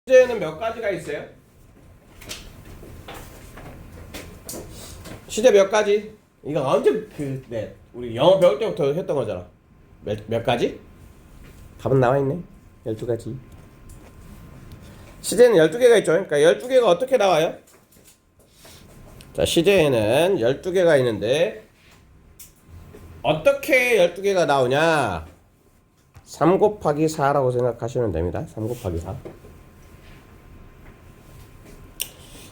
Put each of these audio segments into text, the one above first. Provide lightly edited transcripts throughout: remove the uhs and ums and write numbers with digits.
시제는 몇 가지가 있어요? 시제 몇 가지? 이거 언제 우리 영어 배울 때부터 했던 거잖아. 몇 가지? 답은 나와 있네. 12가지. 시제는 12개가 있죠. 그러니까 12개가 어떻게 나와요? 자, 시제에는 12개가 있는데 어떻게 12개가 나오냐? 3 곱하기 4라고 생각하시면 됩니다. 3 곱하기 4.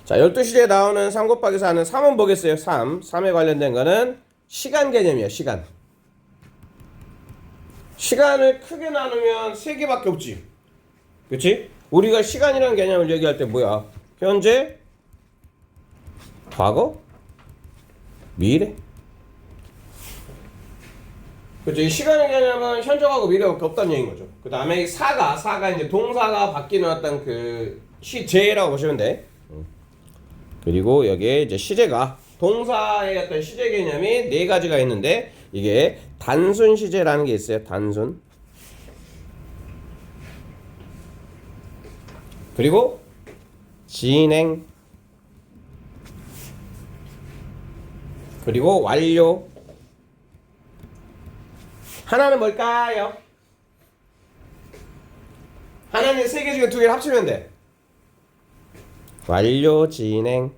자, 12시에 나오는 3 곱하기 4는 3은 뭐겠어요? 3에 관련된 거는 시간 개념이에요. 시간을 크게 나누면 3개밖에 없지. 그치? 우리가 시간이라는 개념을 얘기할 때 뭐야? 현재, 과거, 미래. 그치? 시간의 개념은 현재하고 미래밖에 없다는 얘기인 거죠. 그 다음에 사가 이제 동사가 바뀌는 어떤 그 시제라고 보시면 돼. 그리고 여기에 이제 시제가 동사의 어떤 시제 개념이 4가지가 있는데 이게 단순 시제라는 게 있어요. 단순. 그리고 진행. 그리고 완료. 하나는 뭘까요? 하나는 3개 중에 2개를 합치면 돼. 완료, 진행.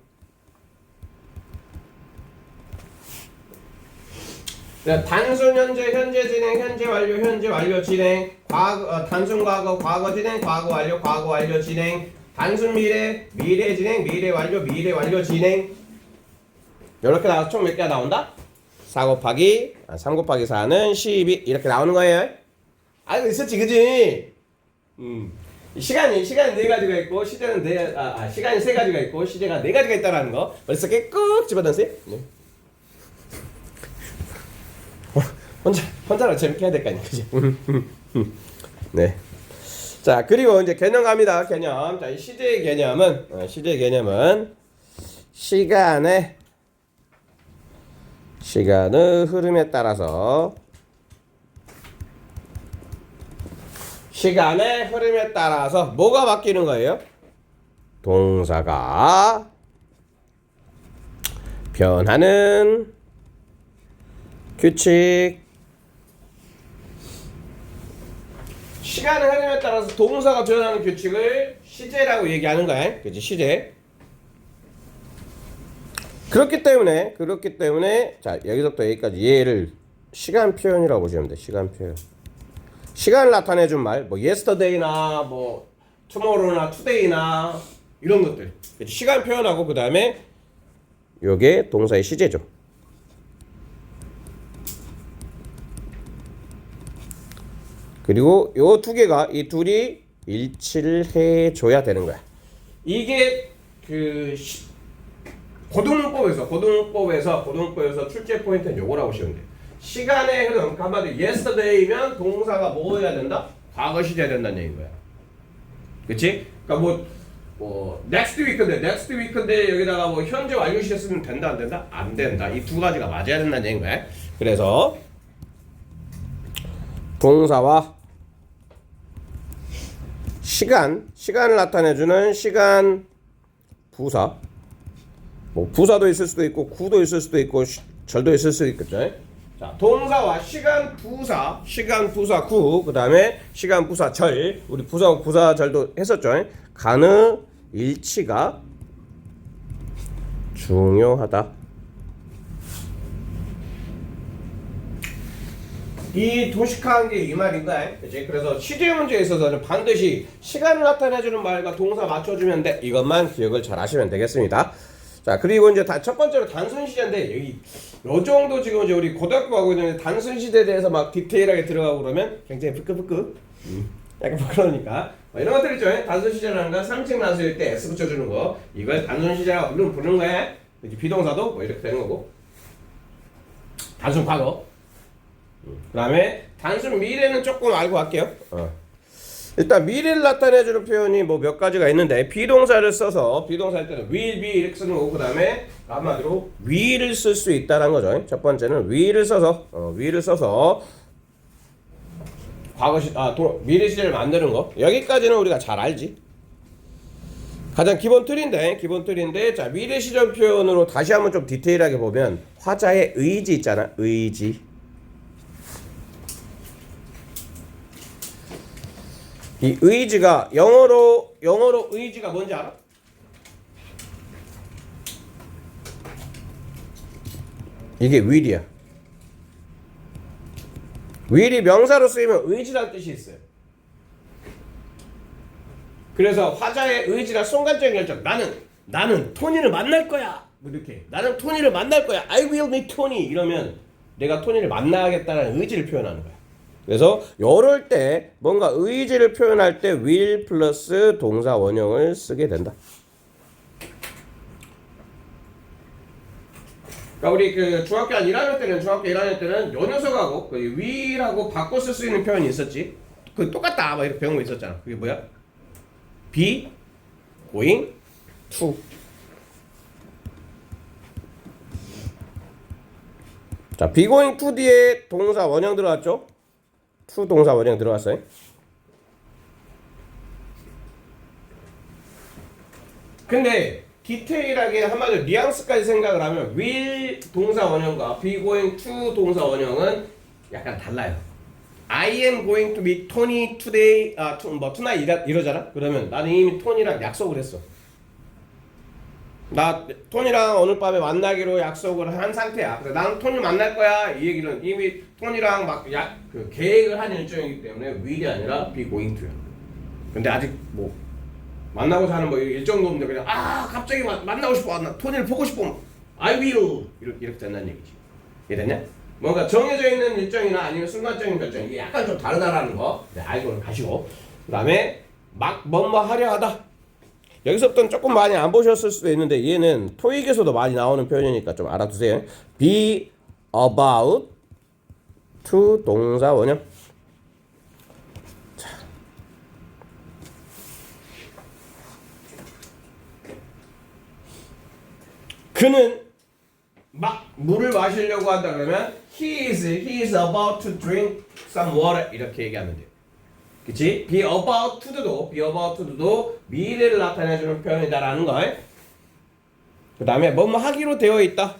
단순 현재, 현재 진행, 현재 완료, 현재 완료 진행. 과거, 단순 과거, 과거 진행, 과거 완료 진행. 단순 미래, 미래 진행, 미래 완료 진행. 이렇게 나와서 총 몇 개가 나온다? 3 곱하기 4는 12 이렇게 나오는 거예요. 아, 이거 있었지, 그지? 시간이 4가지가 있고 시제는 시간이 3가지가 있고 시제가 4가지가 있다라는 거 머릿속에 꾹 집어넣으세요. 네. 혼자로 재밌게 해야 될 거 아니야, 그지? 네. 자, 그리고 이제 개념 갑니다. 개념. 자, 이 시제의 개념은 시간의 흐름에 따라서 시간의 흐름에 따라서 뭐가 바뀌는 거예요? 동사가 변하는 규칙. 시간의 흐름에 따라서 동사가 변하는 규칙을 시제라고 얘기하는 거야. 그치? 시제. 그렇기 때문에 자, 여기서부터 여기까지 얘를 시간 표현이라고 보시면 돼. 시간 표현. 시간을 나타내 준 말, 뭐 yesterday나 뭐 tomorrow나 today나 이런 것들. 시간 표현하고 그다음에 요게 동사의 시제죠. 그리고 요 두 개가 이 둘이 일치를 해 줘야 되는 거야. 이게 그 고등문법에서 출제 포인트는 요거라고 보시면 돼요. 시간의 흐름, 한마디로 yesterday면 동사가 뭐 해야 된다? 과거 시제해야 된다는 얘기인 거야. 그치? 그러니까 뭐 next week인데 여기다가 뭐 현재 완료 시제 쓰면 된다 안 된다? 안 된다. 이 두 가지가 맞아야 된다는 얘기인 거야. 그래서 동사와 시간을 나타내주는 시간 부사, 뭐 부사도 있을 수도 있고 구도 있을 수도 있고 절도 있을 수도 있겠죠. 자, 동사와 시간 부사 구, 그 다음에 시간 부사 절, 우리 부사하고 부사절도 했었죠. 간의 일치가 중요하다. 이 도식화한 게 이 말인가? 그치? 그래서 시제 문제에 있어서는 반드시 시간을 나타내주는 말과 동사 맞춰주면 돼. 이것만 기억을 잘 하시면 되겠습니다. 자, 그리고 이제 첫 번째로 단순 시제인데 여기 요 정도 지금 이제 우리 고등학교 가고 있는데 단순 시제에 대해서 막 디테일하게 들어가고 그러면 굉장히 부끄 약간 부끄러우니까 이런 것들 있죠. 단순 시제라는 건 3층 나수일 때 S 붙여주는 거, 이걸 단순 시제라고 부르는 거야. 비동사도 뭐 이렇게 되는 거고, 단순 과거. 그 다음에 단순 미래는 조금 알고 갈게요. 일단 미래를 나타내주는 표현이 뭐 몇 가지가 있는데, 비동사를 써서 비동사할 때는 will be 이렇게 쓰는 거고, 그 다음에 한마디로 will을 쓸 수 있다는 거죠. 첫 번째는 will을 써서 과거 미래 시제를 만드는 거. 여기까지는 우리가 잘 알지. 가장 기본 틀인데 자 미래 시점 표현으로 다시 한번 좀 디테일하게 보면 화자의 의지 있잖아. 의지. 이 의지가 영어로 의지가 뭔지 알아? 이게 will이야. will이 명사로 쓰이면 의지라는 뜻이 있어요. 그래서 화자의 의지가 순간적인 결정. 나는 토니를 만날 거야. 뭐 이렇게. 나는 토니를 만날 거야. I will meet Tony. 이러면 내가 토니를 만나겠다는 의지를 표현하는 거야. 그래서 이럴 때 뭔가 의지를 표현할 때 will 플러스 동사 원형을 쓰게 된다. 그러니까 우리 그 중학교 1학년 때는 요 녀석하고 그 will하고 바꿔 쓸 수 있는 표현이 있었지. 그 똑같다 막 이렇게 배운 거 있었잖아. 그게 뭐야? be going to. 자, be going to 뒤에 동사 원형 들어갔죠? to 동사 원형 들어갔어요. 근데 디테일하게 한마디로 뉘앙스까지 생각을 하면 will 동사 원형과 be going to 동사 원형은 약간 달라요. I am going to meet Tony today, tonight 이러잖아? 그러면 나는 이미 토니랑 약속을 했어. 나 토니랑 오늘 밤에 만나기로 약속을 한 상태야. 그래서 나는 토니 만날 거야. 이 얘기는 이미 토니랑 막 그 계획을 한 일정이기 때문에 will이 아니라 be going to야. 근데 아직 뭐 만나고 사는 뭐 일정도 없는데 그냥 갑자기 만나고 싶어. 나 토니를 보고 싶어. I will 이렇게 된다는 얘기지. 이해됐냐? 뭔가 정해져 있는 일정이나 아니면 순간적인 결정 이게 약간 좀 다르다라는 거 알고 가시고 그 다음에 막 뭐뭐 하려 하다. 여기서부터는 조금 많이 안 보셨을 수도 있는데 얘는 토익에서도 많이 나오는 표현이니까 좀 알아두세요. be about to 동사 원형. 자. 그는 막 물을 마시려고 한다 그러면 he is about to drink some water 이렇게 얘기하면 돼요. 그치? be about to도 미래를 나타내주는 표현이다라는 걸. 그 다음에 뭐뭐 하기로 되어 있다.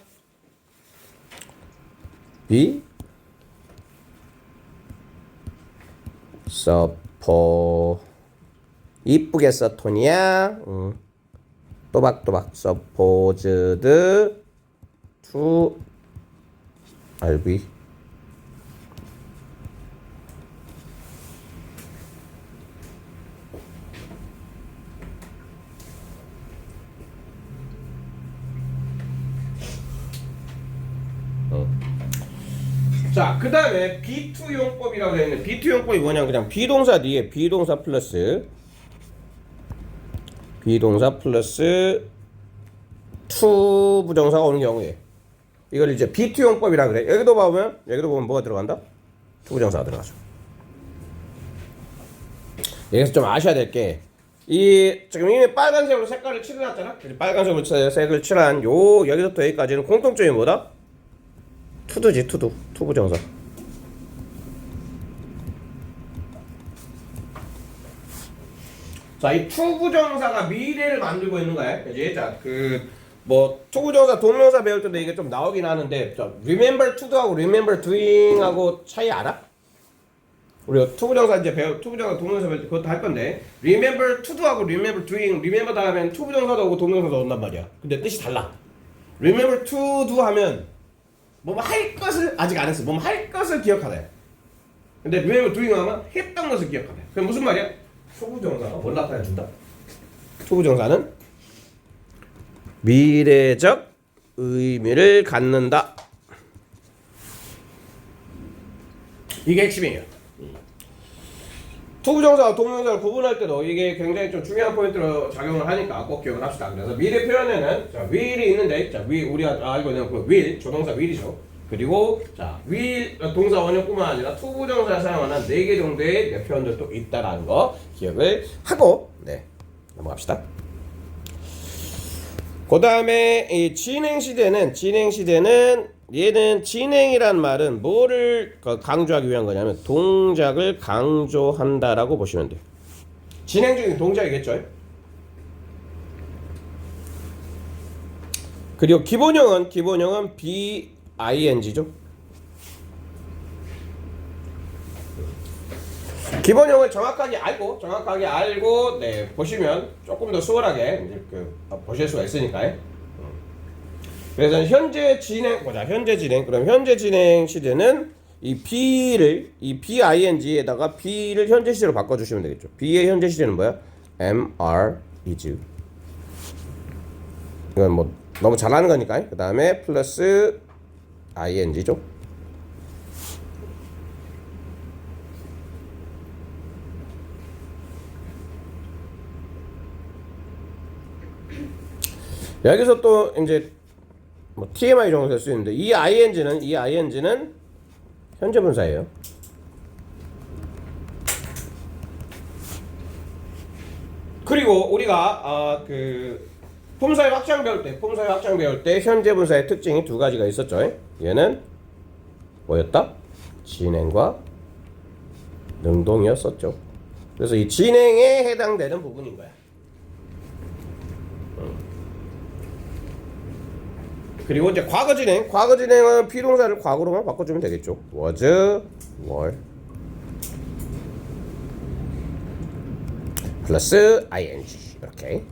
be 이쁘게 써 토니야. 또박또박 supposed to RB. 자, 그 다음에 B2 용법이라고 되어 있는 B2 용법이 뭐냐면 그냥 비동사 뒤에 비동사 플러스 to 부정사가 오는 경우에 이걸 이제 B2 용법이라 그래. 여기도 보면 뭐가 들어간다? to 부정사가 들어가죠. 여기서 좀 아셔야 될 게 지금 이미 빨간색으로 색깔을 칠해놨잖아. 빨간색으로 색을 칠한 여기서부터 여기까지는 공통점이 뭐다? 투두지 투두 투부정사. 자, 이 투부정사가 미래를 만들고 있는 거야. 그지? 자, 투부정사 동명사 배울 때도 이게 좀 나오긴 하는데, remember to도하고 remember doing하고 차이 알아? 우리가 투부정사 투부정사 동명사 배울 때 그것도 할 건데, remember to도하고 remember doing, remember 다음엔 투부정사도 오고 동명사도 온단 말이야. 근데 뜻이 달라. remember to do 하면 뭐 할 것을 아직 안 했어. 뭐 할 것을 기억하다. 근데 remember doing 하면 했던 것을 기억하다. 그럼 무슨 말이야? 투부정사가 뭘 나타내준다? 투부정사는 미래적 의미를 갖는다. 이게 핵심이에요. 투부정사와 동명사를 구분할 때도 이게 굉장히 좀 중요한 포인트로 작용을 하니까 꼭 기억을 합시다. 그래서 미래 표현에는 will이 있는데, 우리가 알고 있는 그 will, 조동사 will이죠. 그리고 will 동사 원형뿐만 아니라 투부정사를 사용하는 4개 정도의 표현들도 있다라는 거 기억을 하고 넘어갑시다. 그 다음에 이 진행 시대는 얘는 진행이란 말은 뭐를 강조하기 위한 거냐면 동작을 강조한다라고 보시면 돼요. 진행 중인 동작이겠죠. 그리고 기본형은 BING죠. 기본형을 정확하게 알고 네, 보시면 조금 더 수월하게 이제 보실 수가 있으니까요. 그래서 현재 진행 그럼 현재 진행 시제는 이 BING에다가 B를 현재 시제로 바꿔주시면 되겠죠. B의 현재 시제는 뭐야? MR is. 이건 뭐 너무 잘하는 거니까. 그 다음에 플러스 ING죠. 여기서 또 이제 뭐 TMI 정도 될 수 있는데 이 ING는 현재 분사예요. 그리고 우리가 그 품사의 확장 배울 때 현재 분사의 특징이 두 가지가 있었죠. 얘는 뭐였다? 진행과 능동이었었죠. 그래서 이 진행에 해당되는 부분인 거야. 그리고 이제 과거 진행은 피동사를 과거로만 바꿔주면 되겠죠. was, were 플러스 ing 이렇게.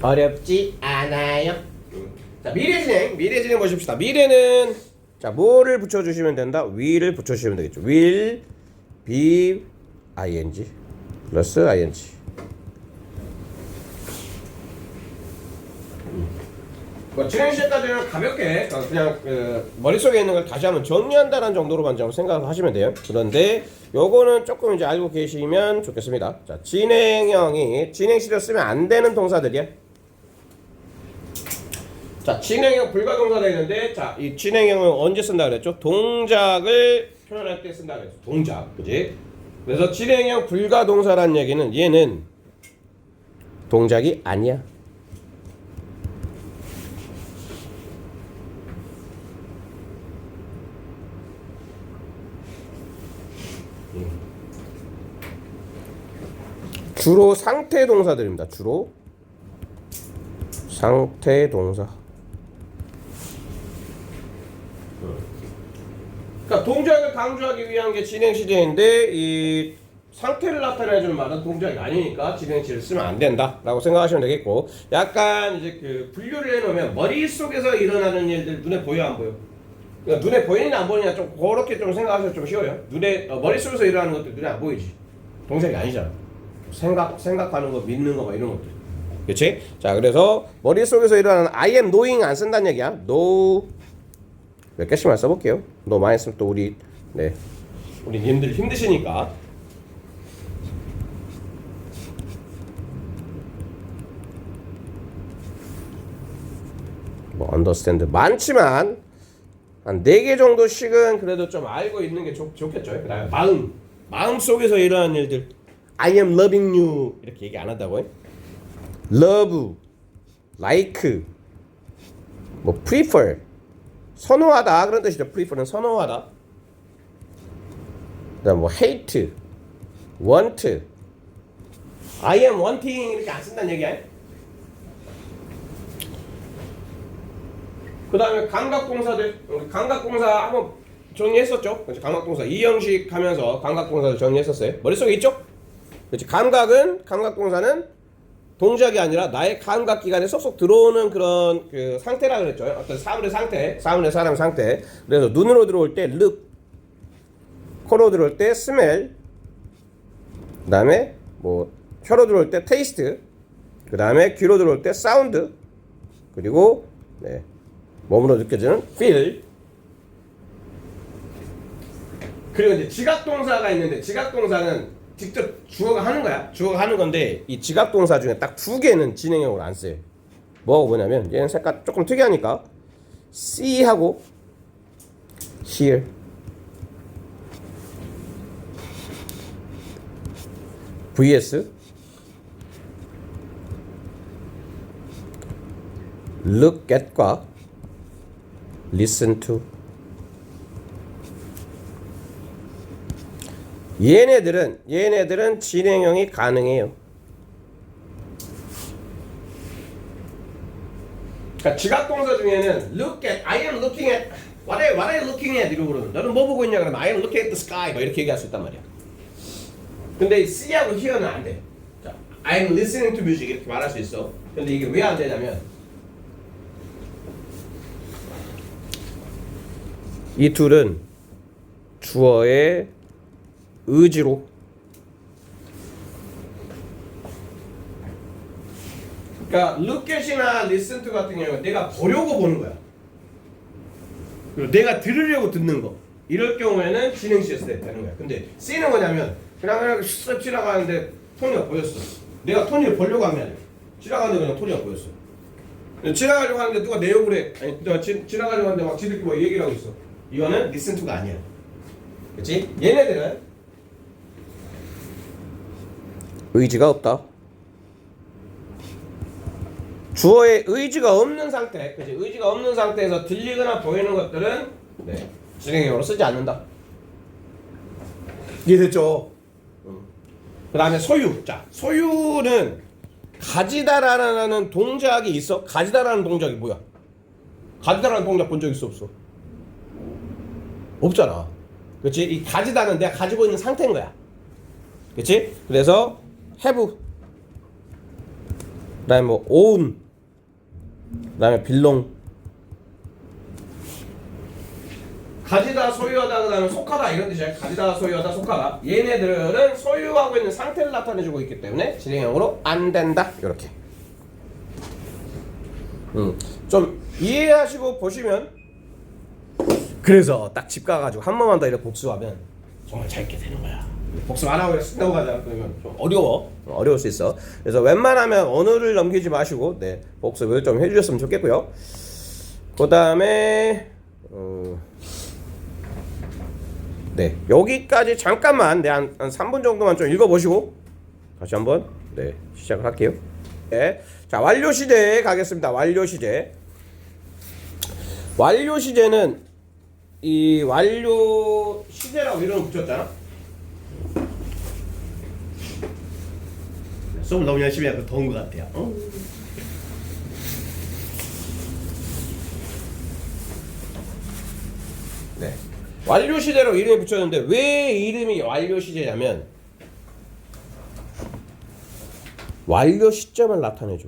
어렵지 않아요. 자, 미래 진행 보십시다. 미래는 자, 뭐를 붙여주시면 된다? will을 붙여주시면 되겠죠. will be ing 플러스 ing. 뭐 진행 시제까지는 가볍게 그냥 머릿속에 있는 걸 다시 한번 정리한다는 정도로만 좀 생각하시면 돼요. 그런데 요거는 조금 이제 알고 계시면 좋겠습니다. 자, 진행형이 진행 시제로 쓰면 안 되는 동사들이야. 자, 진행형 불가동사가 있는데, 자, 이 진행형을 언제 쓴다 그랬죠? 동작을 표현할 때 쓴다 그랬죠. 동작, 그지? 그래서 진행형 불가동사라는 얘기는 얘는 동작이 아니야. 주로 상태 동사들입니다. 주로 상태 동사. 그러니까 동작을 강조하기 위한 게 진행 시제인데 이 상태를 나타내주는 말은 동작이 아니니까 진행 시제를 쓰면 안 된다라고 생각하시면 되겠고, 약간 이제 그 분류를 해놓으면 머릿속에서 일어나는 일들 눈에 보여 안 보여? 그러니까 눈에 보이느냐 안 보이느냐 좀 그렇게 좀 생각하셔도 좀 쉬워요. 눈에 머릿속에서 일어나는 것들 눈에 안 보이지. 동작이 아니잖아. 생각하는 거, 믿는 거, 막 이런 것들. 그치? 자, 그래서 머릿속에서 일어나는 I am knowing 안 쓴다는 얘기야. know 몇 개씩만 써볼게요. know 많이 쓰면 또 우리 님들 힘드시니까. 뭐 understand 많지만 한 4개 정도씩은 그래도 좀 알고 있는 게 좋겠죠. 그 다음에 마음 속에서 일어나는 일들. I am loving you 이렇게 얘기 안 한다고요? love, like, 뭐 prefer 선호하다 그런 뜻이죠. prefer는 선호하다. 그다음 뭐 hate, want, I am wanting 이렇게 안 쓴다는 얘기야. 그다음에 감각동사 한번 정리했었죠. 감각동사 이형식 하면서 감각동사를 정리했었어요. 머릿속에 있죠? 그렇지. 감각동사는 동작이 아니라 나의 감각 기관에 쏙쏙 들어오는 그런 그 상태라 그랬죠. 어떤 사물의 상태, 사람의 상태. 그래서 눈으로 들어올 때 look, 코로 들어올 때 smell, 그다음에 뭐 혀로 들어올 때 taste, 그다음에 귀로 들어올 때 sound, 그리고 몸으로 느껴지는 feel. 그리고 이제 지각동사가 있는데 지각동사는 직접 주어가 하는 거야. 주어가 하는 건데 이 지각동사 중에 딱 2개는 진행형으로 안 써요. 뭐냐면 얘는 색깔 조금 특이하니까 see하고 hear. vs look at과 listen to. 얘네들은 진행형이 가능해요. 그러니까 지각 동사 중에는 look at, I am looking at, what are you looking at 이러고 그러면 너는 뭐 보고 있냐 그러면 I am looking at the sky 뭐 이렇게 얘기할 수 있단 말이야. 근데 see하고 hear는 안 돼. 자, I am listening to music 이렇게 말할 수 있어. 근데 이게 왜 안 되냐면 이 둘은 주어의 의지로 그러니까 look at이나 listen to 같은 경우는 내가 보려고 보는 거야. 그리고 내가 들으려고 듣는 거. 이럴 경우에는 진행시에서 되는 거야. 근데 C는 뭐냐면 그냥 쓱 지나가는데 토니가 보였어. 내가 토니를 보려고 하면 아니야. 지나가는데 그냥 토니가 보였어. 지나가려고 하는데 누가 내 욕을 해. 아니 누가 지나가려고 하는데 막 지들끼리 뭐 얘기를 하고 있어. 이거는 listen to가 아니야. 그렇지? 얘네들은 의지가 없다. 주어의 의지가 없는 상태, 그치? 의지가 없는 상태에서 들리거나 보이는 것들은 네, 진행형으로 쓰지 않는다. 이해됐죠? 그 다음에 소유. 자, 소유는 가지다라는 동작이 있어. 가지다라는 동작이 뭐야? 가지다라는 동작 본 적 있어 없어? 없잖아. 그렇지? 이 가지다는 내가 가지고 있는 상태인 거야. 그렇지? 그래서 have, 그다음에 뭐 own, 그다음에 belong. 가지다, 소유하다, 그다음에 속하다 이런 뜻이야. 가지다, 소유하다, 속하다. 얘네들은 소유하고 있는 상태를 나타내주고 있기 때문에 진행형으로 안 된다. 이렇게. 좀 이해하시고 보시면. 그래서 딱 집 가가지고 한 번만 더 이렇게 복습하면 정말 잘 있게 되는 거야. 복습 안 하고 쓴다고 가자. 그러면 좀 어려울 수 있어. 그래서 웬만하면 언어를 넘기지 마시고 네, 복습을 좀 해주셨으면 좋겠고요. 그 다음에 네, 여기까지 잠깐만 한 3분 정도만 좀 읽어보시고 다시 한번 네, 시작을 할게요. 네, 자, 완료 시제에 가겠습니다. 완료 시제. 완료 시제는 이 완료 시제라고 이름을 붙였잖아. 수업을 너무 열심히 하고 더운 것 같아요. 네. 완료 시제로 이름을 붙였는데 왜 이름이 완료 시제냐면 완료 시점을 나타내줘.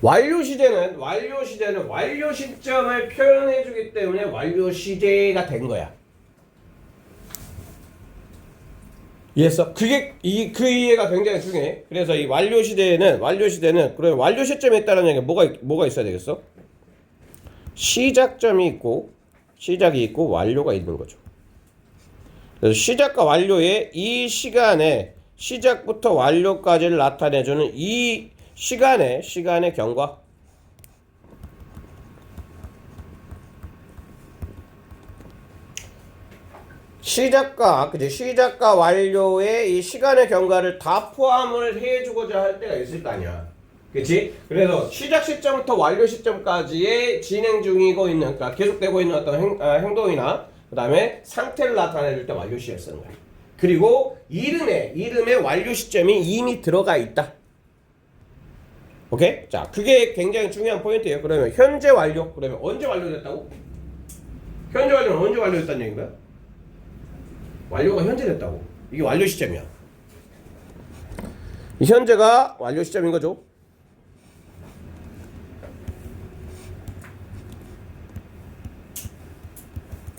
완료 시제는 완료 시점을 표현해주기 때문에 완료 시제가 된 거야. 이해했어? 그 이해가 굉장히 중요해. 그래서 이 완료 시제는 그러면 완료 시점에 있다는 얘기가 뭐가 있어야 되겠어? 시작점이 있고 시작이 있고 완료가 있는 거죠. 그래서 시작과 완료의 이 시간에 시작부터 완료까지를 나타내주는 이 시간의 경과. 시작과 완료의 이 시간의 경과를 다 포함을 해주고자 할 때가 있을 거 아니야. 그치? 그래서 시작 시점부터 완료 시점까지의 진행 중이고 있는, 그러니까 계속되고 있는 어떤 행동이나 그 다음에 상태를 나타내줄 때 완료 시를 쓰는 거야. 그리고 이름에 완료 시점이 이미 들어가 있다. 오케이? 자, 그게 굉장히 중요한 포인트예요. 그러면 현재 완료. 그러면 언제 완료됐다고? 현재 완료는 언제 완료됐다는 얘기인가요? 완료가 현재 됐다고. 이게 완료 시점이야. 이 현재가 완료 시점인 거죠.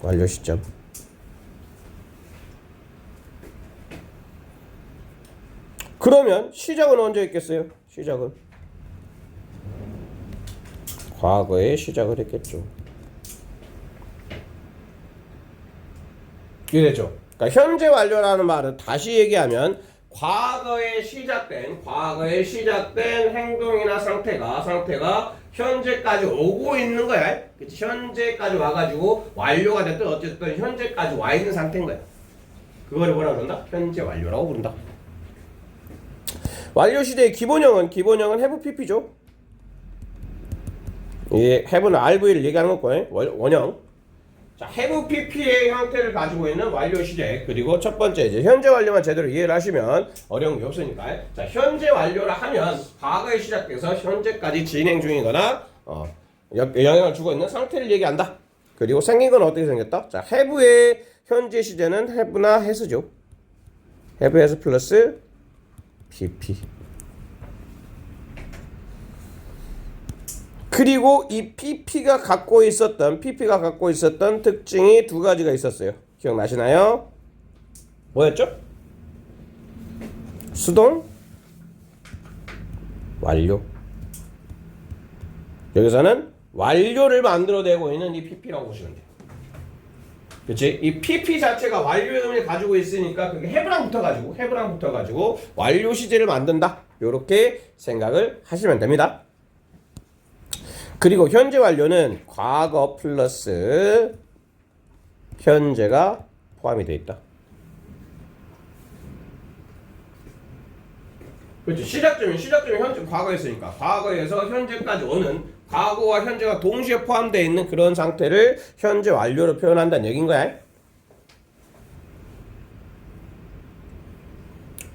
완료 시점. 그러면 시작은 언제 있겠어요? 시작은 과거에 시작을 했겠죠. 이해됐죠? 그러니까 현재 완료라는 말은 다시 얘기하면 과거에 시작된 행동이나 상태가 현재까지 오고 있는 거야. 그치? 현재까지 와가지고 완료가 됐든 어쨌든 현재까지 와 있는 상태인 거야. 그거를 뭐라고 부른다? 현재 완료라고 부른다. 완료 시대의 기본형은 have pp죠. 이 have는 RV를 얘기하는 거고 원형. 자, have pp의 형태를 가지고 있는 완료 시제. 그리고 첫 번째 이제 현재 완료만 제대로 이해를 하시면 어려운 게 없으니까. 자, 현재 완료를 하면 과거에 시작돼서 현재까지 진행 중이거나 영향을 주고 있는 상태를 얘기한다. 그리고 생긴 건 어떻게 생겼다? 자, have의 현재 시제는 have나 has죠. have, has 플러스 pp. 그리고 이 pp가 갖고 있었던 특징이 두 가지가 있었어요. 기억나시나요? 뭐였죠? 수동 완료. 여기서는 완료를 만들어내고 있는 이 pp라고 보시면 돼요. 그치? 이 pp 자체가 완료의 의미를 가지고 있으니까 그게 have랑 붙어가지고 완료 시제를 만든다. 이렇게 생각을 하시면 됩니다. 그리고 현재 완료는 과거 플러스 현재가 포함이 되어 있다. 그렇죠. 시작점이 현재 과거였으니까 과거에서 현재까지 오는 과거와 현재가 동시에 포함되어 있는 그런 상태를 현재 완료로 표현한다는 얘기인 거야.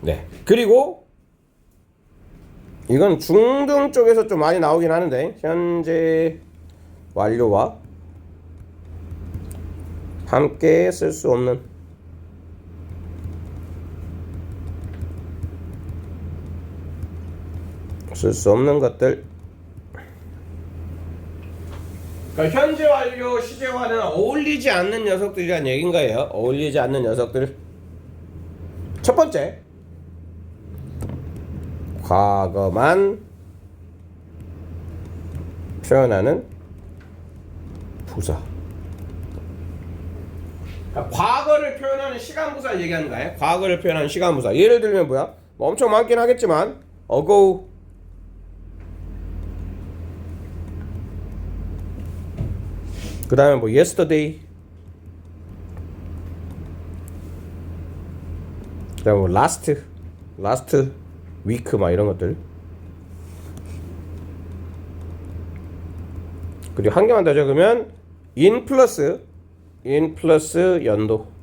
네. 그리고 이건 중등 쪽에서 좀 많이 나오긴 하는데 현재 완료와 함께 쓸 수 없는 것들. 그러니까 현재 완료 시제와는 어울리지 않는 녀석들이란 얘기인 거예요. 어울리지 않는 녀석들. 첫 번째, 과거만 표현하는 부사. 그러니까 과거를 표현하는 시간부사를 얘기하는 거예요. 과거를 표현하는 시간부사. 예를 들면 뭐야? 뭐 엄청 많긴 하겠지만 ago, 그 다음에 뭐 yesterday, 그 다음에 뭐 last week 막 이런 것들. 그리고 한 개만 더 적으면 in 플러스 연도.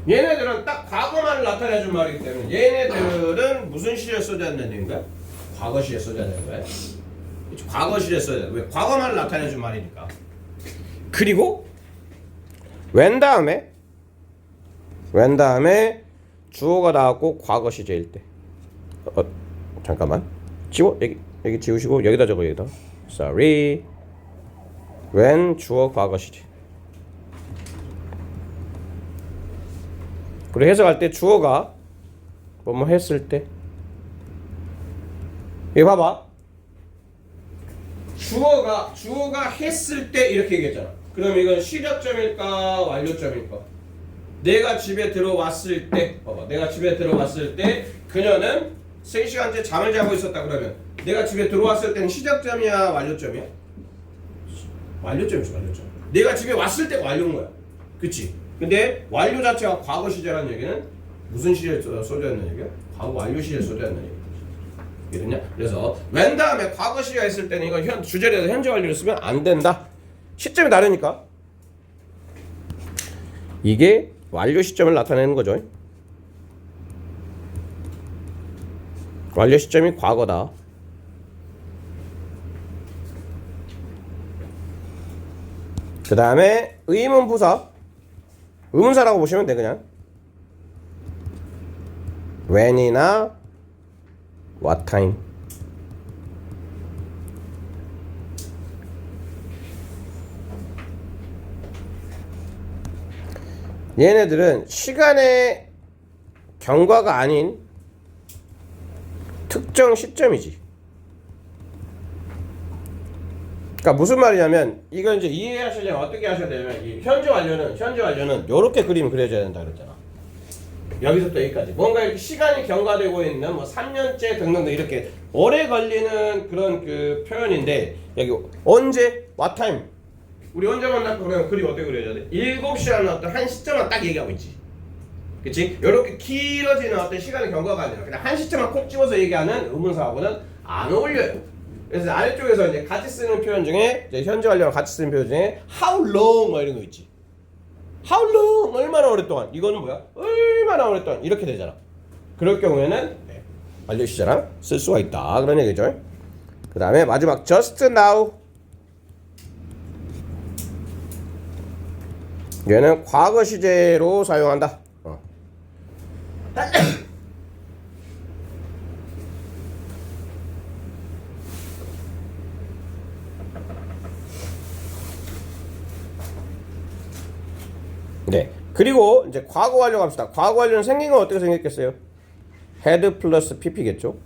얘네들은 딱 과거만 나타내준 말이기 때문에 얘네들은 무슨 시제에 써져야 되는 얘기인가? 과거 시제에 써져야 되는 거야. 과거 시제에 써져야 돼. 왜? 과거만 나타내준 말이니까. 그리고 when 다음에 주어가 나왔고 과거 시제일 때. 잠깐만. 지워. 여기 지우시고 여기다 적어. 여기다. Sorry. when 주어 과거 시제. 그리고 해석할 때 주어가 뭐뭐 했을 때. 여기 봐봐. 주어가 했을 때 이렇게 얘기했잖아. 그럼 이건 시작점일까 완료점일까? 내가 집에 들어왔을 때, 봐봐. 내가 집에 들어왔을 때 그녀는 3시간째 잠을 자고 있었다. 그러면 내가 집에 들어왔을 때는 시작점이야 완료점이야? 완료점이지. 내가 집에 왔을 때가 완료인 거야. 그치? 근데 완료 자체가 과거 시제라는 얘기는 무슨 시제에 써져 있는 얘기야? 과거 완료 시제에 써져 있는 얘기야. 이랬냐? 그래서 when 다음에 과거 시제가 있을 때는 이건 주제에서 현재 완료를 쓰면 안 된다. 시점이 다르니까. 이게 완료 시점을 나타내는 거죠. 완료 시점이 과거다. 그 다음에 의문부사. 의문사라고 보시면 돼. 그냥 when이나 what time. 얘네들은 시간의 경과가 아닌 특정 시점이지. 그러니까 무슨 말이냐면 이건 이제 이해하시려면 어떻게 하셔야 되냐면 이 현재 완료는 이렇게 그림이 그려져야 된다 그랬잖아. 여기서부터 여기까지 뭔가 이렇게 시간이 경과되고 있는 뭐 3년째 등등 이렇게 오래 걸리는 그런 그 표현인데 여기 언제 what time 우리 언제 만났고 그러면 그림 어떻게 그려져야 돼? 7시라는 어떤 한 시점만 딱 얘기하고 있지. 그치? 이렇게 길어지는 어떤 시간의 경과가 아니라 그냥 한 시점만 콕 집어서 얘기하는 의문사하고는 안 어울려요. 그래서 아래쪽에서 이제 같이 쓰는 표현 중에 이제 현재 완료랑 같이 쓰는 표현 중에 how long 뭐 이런 거 있지. how long 얼마나 오랫동안 이거는 뭐야? 얼마나 오랫동안 이렇게 되잖아. 그럴 경우에는 완료 시제랑 쓸 수가 있다 그런 얘기죠. 그 다음에 마지막 just now 얘는 과거 시제로 사용한다. 네. 그리고 이제 과거 완료 갑시다. 과거 완료는 생긴 건 어떻게 생겼겠어요? had 플러스 pp겠죠.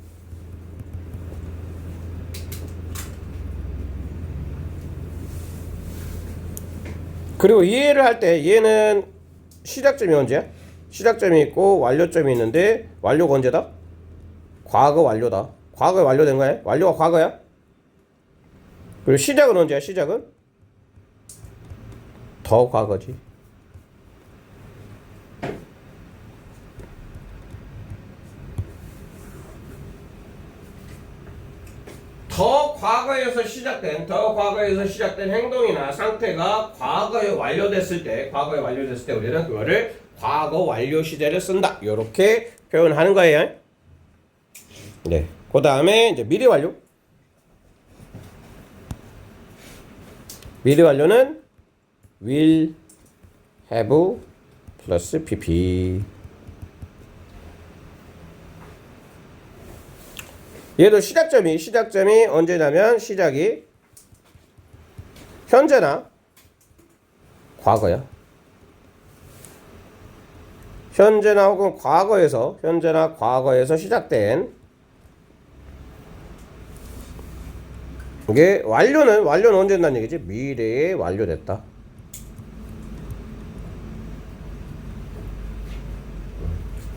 그리고 이해를 할 때 얘는 시작점이 언제야? 시작점이 있고 완료점이 있는데 완료가 언제다? 과거 완료다. 과거에 완료된 거야? 완료가 과거야? 그리고 시작은 언제야? 시작은? 더 과거지. 더 과거에서 시작된 행동이나 상태가 과거에 완료됐을 때 우리는 그거를 과거 완료 시제를 쓴다. 이렇게 표현하는 거예요. 네. 그 다음에 이제 미래 완료. 미래 완료는 will, have 플러스 pp. 얘도 시작점이 언제냐면 시작이 현재나 과거야. 현재나 혹은 현재나 과거에서 시작된 이게 완료는 언제 된다는 얘기지? 미래에 완료됐다.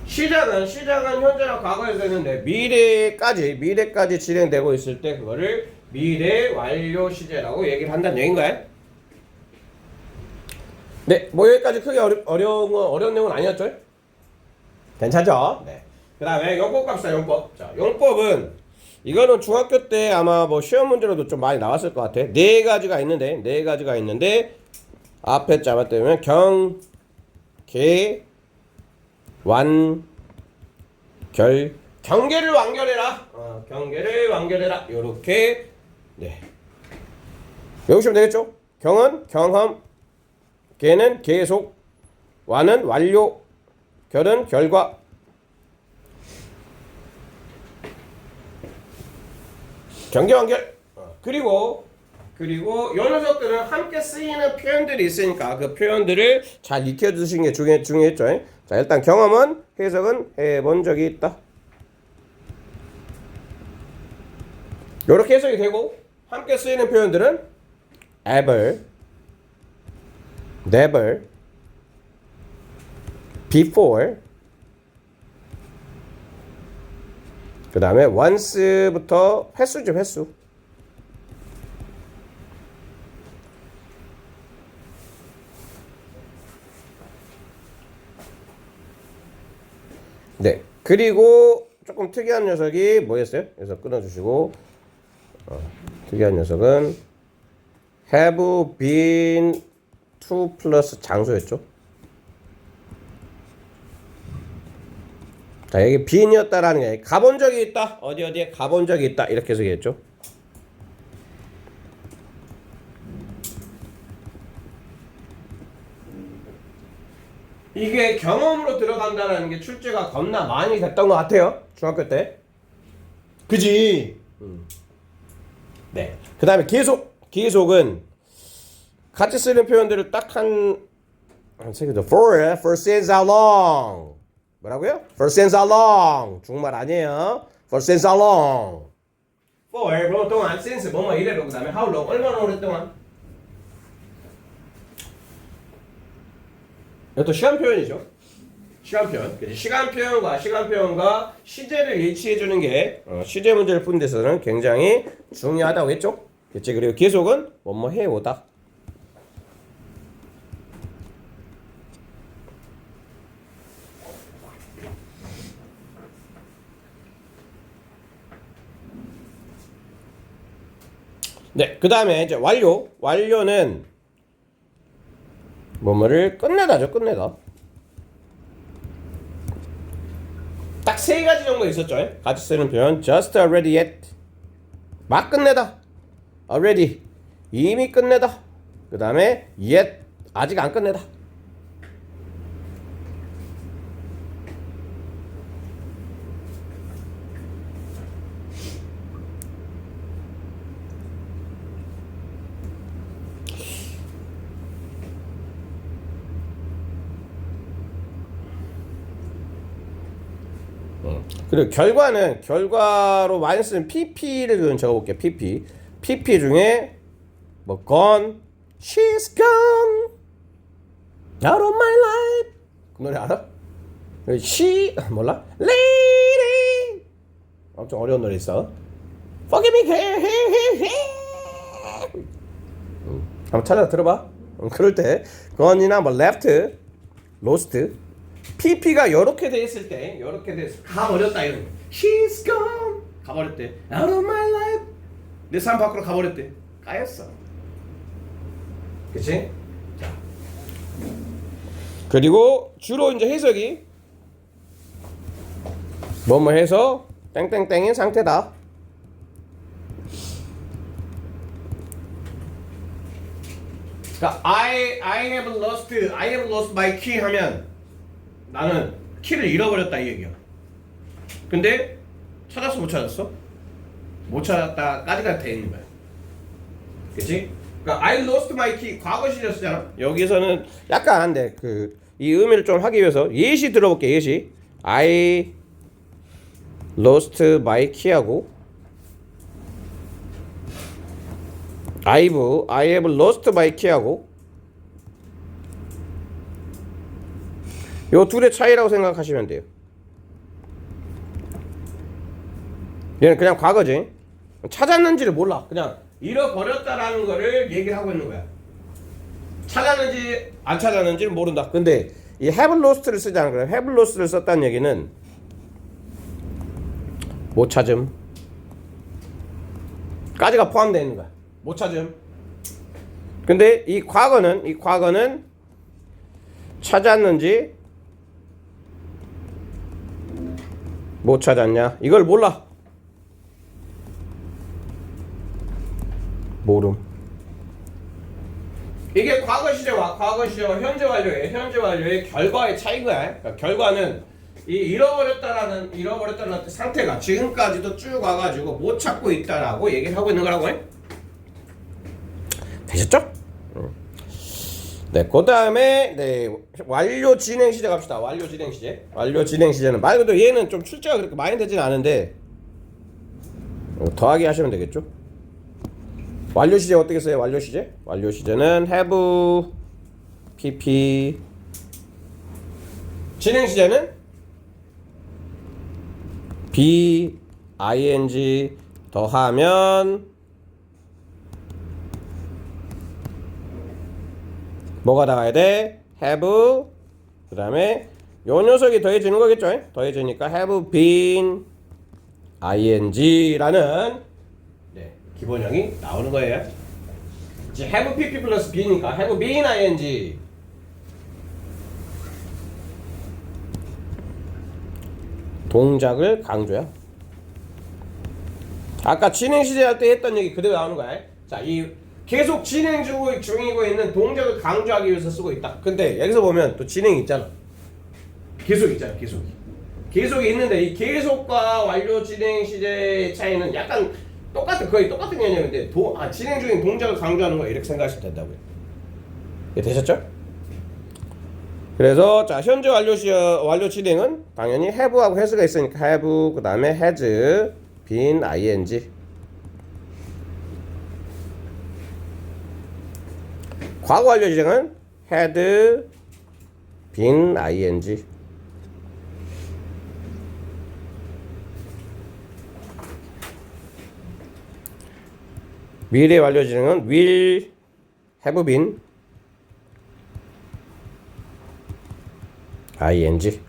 시작은 현재나 과거에서 했는데 미래까지 진행되고 있을 때 그거를 미래 완료 시제라고 얘기를 한다는 얘기인가요? 네, 뭐 여기까지 크게 어려운 내용은 아니었죠? 괜찮죠? 네. 그 다음에 용법 갑시다. 용법. 자, 용법은 이거는 중학교 때 아마 뭐 시험 문제로도 좀 많이 나왔을 것 같아. 네 가지가 있는데 앞에 자만 때문에 경, 계, 경계를 완결해라. 경계를 완결해라. 요렇게 네. 외우시면 되겠죠? 경은 경험, 계는 계속, 완은 완료, 결은 결과. 경계 완결. 그리고 요 녀석들은 함께 쓰이는 표현들이 있으니까 그 표현들을 잘 익혀두시는 게 중요했죠. 자, 일단 경험은 해석은 해본 적이 있다. 요렇게 해석이 되고 함께 쓰이는 표현들은 ever, never, before, 그 다음에 once부터 횟수죠, 횟수. 네. 그리고 조금 특이한 녀석이 뭐였어요? 그래서 끊어주시고 특이한 녀석은 have been to 플러스 장소였죠. 자, 여기 been이었다라는 게 가본 적이 있다. 어디에 가본 적이 있다. 이렇게 해석했죠. 이게 경험으로 들어간다는 게 출제가 겁나 많이 됐던 것 같아요. 중학교 때. 그지? 네. 그 다음에 계속은 같이 쓰는 표현들을 딱 한 세 개죠. for since how long. 뭐라고요? for since how long. 중말 아니에요. for since how long. for 뭐 동안, since 뭐뭐 이래로 그 다음에 how long 얼마나 오랫동안. 이것도 시간 표현이죠. 시간 표현과 시제를 일치해주는 게 시제 문제를 푸는 데서는 굉장히 중요하다고 했죠. 그치? 그리고 계속은 뭐뭐 해오다. 네, 그 다음에 이제 완료는 뭐뭐를 끝내다죠. 끝내다. 딱 세 가지 정도 있었죠. 같이 쓰는 표현 just already yet 막 끝내다. already 이미 끝내다. 그 다음에 yet 아직 안 끝내다. 그리고 결과로 많이 쓰는 PP를 좀 적어볼게요. PP 중에 뭐 gone, she's gone out of my life 그 노래 알아? she 몰라? lady 엄청 어려운 노래 있어. forgive me 한번 찾아서 들어봐. 그럴 때 gone이나 뭐 left, lost PP가 이렇게 돼 있을 때, 이렇게 돼 있을 때 가버렸다 이런. She's gone. 가버렸대. Out of my life. 내 삶 밖으로 가버렸대. 까였어. 그치? 자. 그리고 주로 이제 해석이 뭐뭐 해서 땡땡땡인 상태다. 그러니까 I have lost my key 하면 나는 키를 잃어버렸다 이 얘기야. 근데 찾았어 못 찾았어? 못 찾았다까지가 돼 있는 거야. 그치? 그러니까 I lost my key 과거 시제 쓰잖아. 여기서는 약간 한데 이 의미를 좀 하기 위해서 예시 들어볼게. 예시 I lost my key하고 I have lost my key하고 요 둘의 차이라고 생각하시면 돼요. 얘는 그냥 과거지. 찾았는지를 몰라. 그냥 잃어버렸다라는 거를 얘기하고 있는 거야. 찾았는지 안 찾았는지를 모른다. 근데 이 have lost를 쓰잖아. 그래. have lost를 썼다는 얘기는 못 찾음 까지가 포함되어 있는 거야. 못 찾음. 근데 이 과거는 찾았는지 못 찾았냐? 이걸 몰라. 모름. 이게 과거 시제와 현재 완료의 결과의 차이인 거야. 그러니까 결과는 이 잃어버렸다라는 상태가 지금까지도 쭉 와가지고 못 찾고 있다라고 얘기를 하고 있는 거라고 해. 되셨죠? 네, 그 다음에 완료 진행 시제 갑시다. 완료 진행 시제는 말 그대로 얘는 좀 출제가 그렇게 많이 되진 않은데 더하기 하시면 되겠죠. 완료 시제 어떻게 써요? 완료 시제는 have, pp. 진행 시제는 be, ing 더하면 뭐가 나가야 돼? have 그 다음에 요 녀석이 더해지는 거겠죠? 더해지니까 have been ing라는 기본형이 나오는 거예요. 이제 have pp 플러스 be니까 have been ing 동작을 강조야. 아까 진행 시제 할 때 했던 얘기 그대로 나오는 거야. 자, 이 계속 진행 중이고 있는 동작을 강조하기 위해서 쓰고 있다. 근데 여기서 보면 또 진행이 있잖아. 계속 있잖아. 계속이 있는데 이 계속과 완료 진행 시제의 차이는 약간 거의 똑같은 개념인데 진행 중인 동작을 강조하는 거 이렇게 생각하시면 된다고요. 예, 되셨죠? 그래서 자 현재 완료 진행은 당연히 have하고 has가 있으니까 have 그 다음에 has been ing. 과거 완료 진행은 had been ing. 미래 완료 진행은 will have been ing.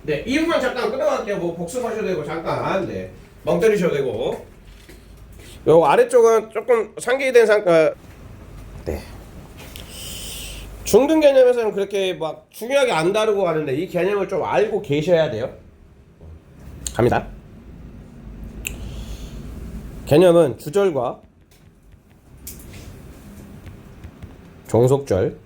네, 이 부분 잠깐 끊어갈게요. 뭐 복습하셔도 되고 잠깐 네, 멍 때리셔도 되고. 요 아래쪽은 조금 상기된 네. 중등 개념에서는 그렇게 막 중요하게 안 다루고 가는데 이 개념을 좀 알고 계셔야 돼요. 갑니다. 개념은 주절과 종속절,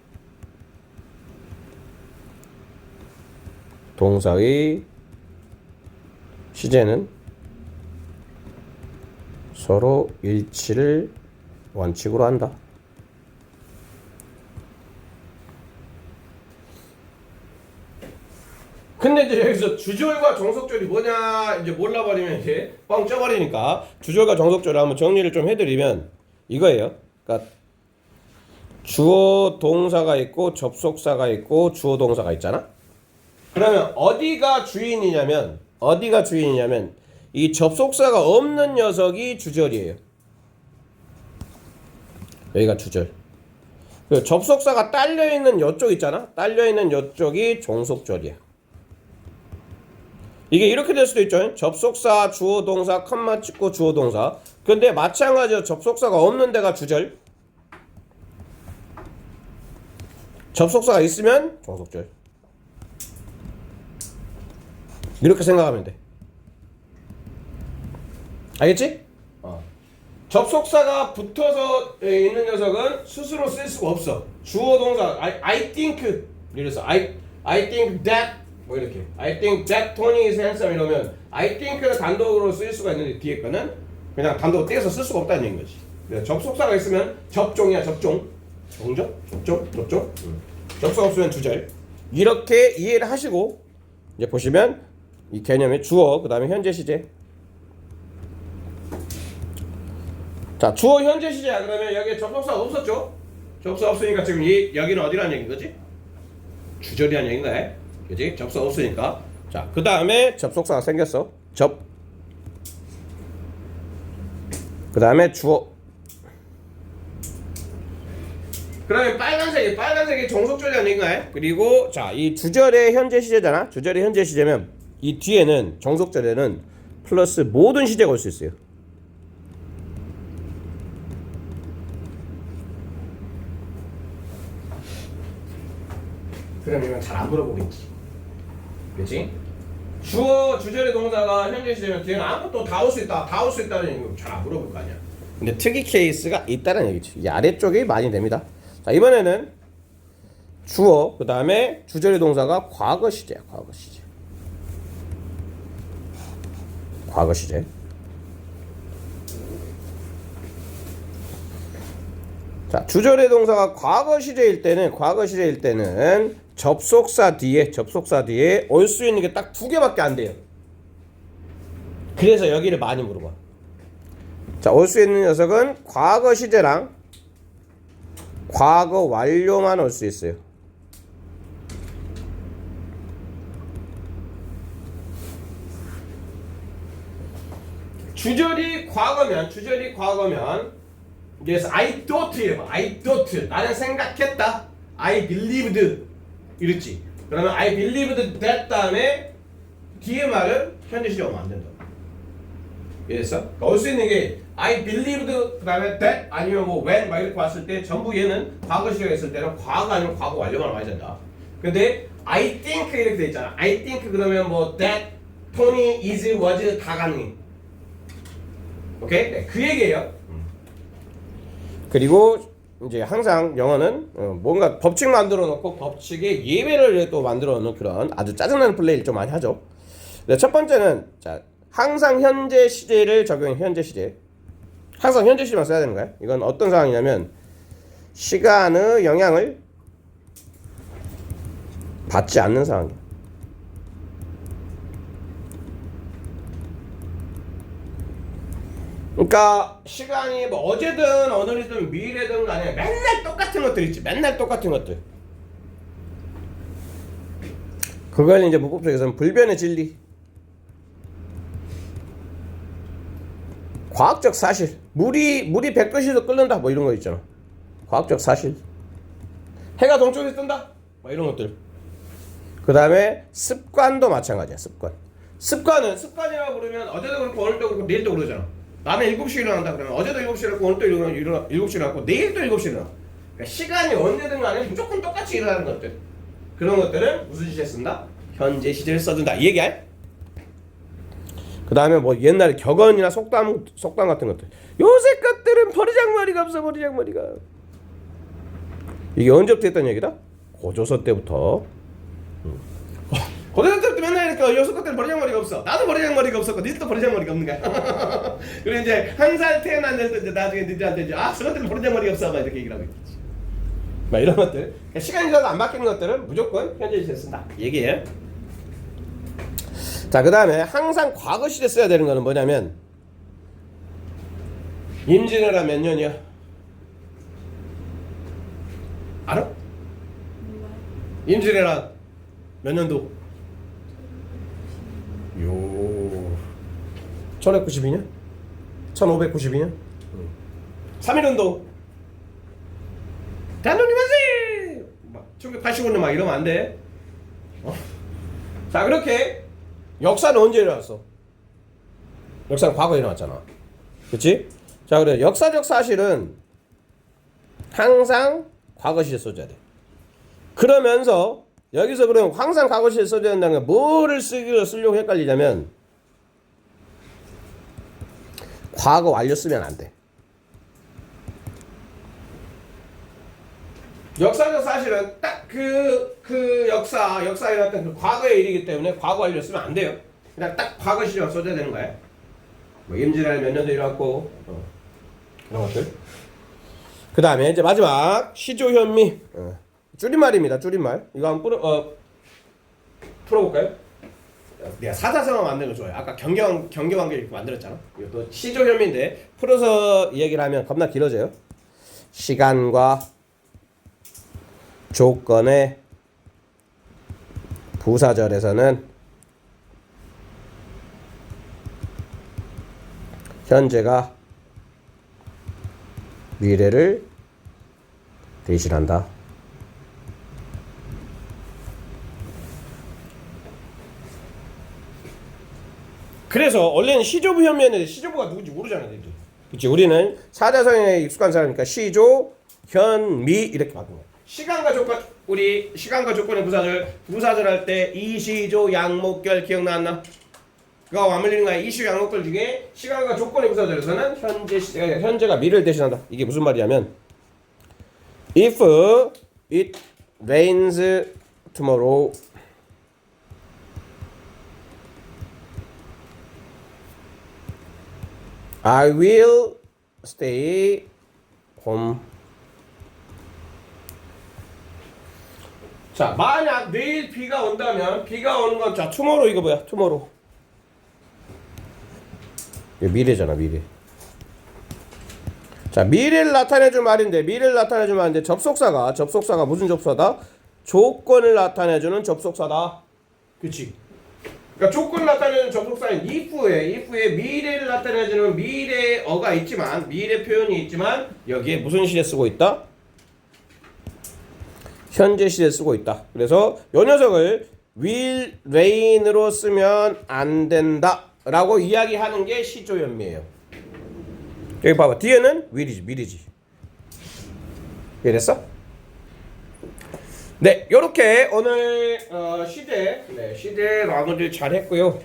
동사의 시제는 서로 일치를 원칙으로 한다. 근데 이제 여기서 주절과 종속절이 뭐냐 이제 몰라버리면 이제 뻥 쪄버리니까 주절과 종속절을 한번 정리를 좀 해드리면 이거예요. 그러니까 주어 동사가 있고 접속사가 있고 주어 동사가 있잖아. 그러면 어디가 주인이냐면 이 접속사가 없는 녀석이 주절이에요. 여기가 주절. 그리고 접속사가 딸려있는 이쪽 있잖아. 딸려있는 이쪽이 종속절이야. 이게 이렇게 될 수도 있죠. 접속사, 주어 동사, 컴마 찍고 주어 동사. 근데 마찬가지로 접속사가 없는 데가 주절. 접속사가 있으면 종속절. 이렇게 생각하면 돼. 알겠지? 접속사가 붙어서 있는 녀석은 스스로 쓸 수가 없어. 주어 동사 I think 이래서 I think that 뭐 이렇게 I think that Tony is handsome 이러면 I think는 단독으로 쓸 수가 있는데 뒤에 거는 그냥 단독으로 떼서 쓸 수가 없다는 얘기인 거지. 그래서 접속사가 있으면 접종이야. 접종. 접종. 접속 없으면 주절. 이렇게 이해를 하시고 이제 보시면 이 개념의 주어 그 다음에 현재 시제. 자, 주어 현재 시제야. 그러면 여기에 접속사가 없었죠? 접속 없으니까 지금 여기는 어디라는 얘기인 거지? 주절이라는 얘기인가? 그치? 접속 없으니까. 자, 그 다음에 접속사가 생겼어. 그 다음에 주어. 그러면 빨간색이 종속절이라는 얘기인가? 그리고 자, 이 주절의 현재 시제잖아. 주절의 현재 시제면 이 뒤에는 종속절에는 플러스 모든 시제가 올 수 있어요. 그럼 이건 잘 안 물어보겠지. 그치? 주절의 동사가 현재 시제면 뒤에는 아무것도 다 올 수 있다는 얘기는 잘 안 물어볼 거 아니야. 근데 특이 케이스가 있다는 얘기지. 이 아래쪽이 많이 됩니다. 자, 이번에는 주어, 그 다음에 주절의 동사가 과거 시제야. 과거 시제. 자, 주절의 동사가 과거 시제일 때는 접속사 뒤에 올 수 있는 게 딱 두 개밖에 안 돼요. 그래서 여기를 많이 물어봐. 자, 올 수 있는 녀석은 과거 시제랑 과거 완료만 올 수 있어요. 주절이 과거면 그래서 I thought 나는 생각했다. I believed 이랬지. 그러면 I believed that 다음에 뒤에 말은 현재 시제 오면 안 된다. 이해됐어? 그러니까 올 수 있는 게 I believed 그 다음에 that 아니면 뭐 when 막 이렇게 왔을 때 전부 얘는 과거 시제가 있을 때는 과거 아니면 과거 완료만 와야 된다. 근데 I think 이렇게 돼 있잖아. I think 그러면 뭐 that Tony was 다 가능해. 오케이? 네, 그 얘기예요. 그리고 이제 항상 영어는 뭔가 법칙 만들어 놓고 법칙에 예외를 또 만들어 놓는 그런 아주 짜증나는 플레이를 좀 많이 하죠. 네, 첫 번째는 자, 항상 현재 시제를 적용해. 현재 시제. 항상 현재 시제만 써야 되는 거야. 이건 어떤 상황이냐면 시간의 영향을 받지 않는 상황이야. 그러니까 시간이 뭐 어제든 오늘이든 미래든 간에 맨날 똑같은 것들 있지. 맨날 똑같은 것들. 그걸 이제 문법적에서는 불변의 진리, 과학적 사실, 물이 100도씨도 끓는다 뭐 이런 거 있잖아. 과학적 사실. 해가 동쪽에서 뜬다 뭐 이런 것들. 그 다음에 습관도 마찬가지야. 습관이라고 부르면 어제도 그렇고 오늘도 그렇고 내일도 그러잖아. 나는 7시에 일어난다 그러면 어제도 7시에 일어났고 오늘도 7시에 일어났고 내일도 7시에 일어나. 그러니까 시간이 언제든 간에 무조건 똑같이 일어나는 것들, 그런 것들은 무슨 시제에 쓴다? 현재 시제를 써준다 이 얘기야. 그 다음에 뭐 옛날에 격언이나 속담 같은 것들, 요새 것들은 버리장머리가 없어. 이게 언제부터 했던 얘기다? 고조선 때부터. 고조선 때부터 맨날 이렇게 요새 것들은 버리장머리가 없어. 나도 버리장머리가 없었고 니도 버리장머리가 없는 거야. 그리고 이제 한 살 태어난 애들 이제 나중에 니들한테 이제 저것들은 버리장머리가 없어 막 이렇게 얘기를 하고 있지. 막 이런 것들. 그러니까 시간이 지나도 안 바뀌는 것들은 무조건 현재 시제에 쓴다 얘기예요. 자, 그 다음에 항상 과거 시제 써야 되는 거는 뭐냐면, 임진왜란 몇 년이야? 알아? 임진왜란 몇 년도? 1592년? 1592년? 3.1운동 대한민국 만세! 1985년 막 이러면 안 돼. 자, 그렇게 역사는 언제 일어났어? 역사는 과거에 일어났잖아. 그치? 자, 그래. 역사적 사실은 항상 과거 시제 써줘야 돼. 그러면서 여기서 그러면 항상 과거 시제 써줘야 된다는 게 뭐를 쓰려고 헷갈리냐면 과거 완료 쓰면 안 돼. 역사적 사실은 딱 그 역사에 일어났던 그 과거의 일이기 때문에 과거 완료 쓰면 안 돼요. 그냥 딱 과거 시제만 써줘야 되는 거야. 뭐 임진왜란 몇 년도 일어났고 그런 것들. 그 다음에 이제 마지막 시조현미. 줄임말입니다. 줄임말. 이거 한번 풀어볼까요? 내가 사자성어 만드는 거 좋아해. 아까 경계관계 이렇게 만들었잖아. 이것도 시조현미인데 풀어서 얘기를 하면 겁나 길어져요. 시간과 조건의 부사절에서는 현재가 미래를 대신한다. 그래서 원래는 시조부 현미였는데 시조부가 누군지 모르잖아. 그치? 우리는 사자성어에 익숙한 사람이니까 시조, 현미 이렇게 바꾼 거야. 시간과 조건, 우리 시간과 조건의 부사절 할 때 이시조 양목결 기억나왔나? 그거 맞물리는 거야. 이시조 양목결 중에 시간과 조건의 부사절에서는 현재가 미래를 대신한다. 이게 무슨 말이냐면 If it rains tomorrow, I will stay home. 자, 만약 내일 비가 온다면, 비가 오는 건, 자, tomorrow 이거 뭐야? tomorrow. 이거 미래잖아, 미래. 자, 미래를 나타내줄 말인데, 접속사가 무슨 접속사다? 조건을 나타내주는 접속사다. 그치? 그러니까 조건을 나타내는 접속사인 if에 미래를 나타내주는 미래어가 있지만, 미래 표현이 있지만, 여기에 무슨 시제 쓰고 있다? 현재 시제 쓰고 있다. 그래서 이 녀석을 will rain으로 쓰면 안 된다 라고 이야기하는 게 시조현미예요. 여기 봐봐. 뒤에는 will이지, 미래지. 이해됐어? 네, 요렇게 오늘 시제 마무리 잘 했고요.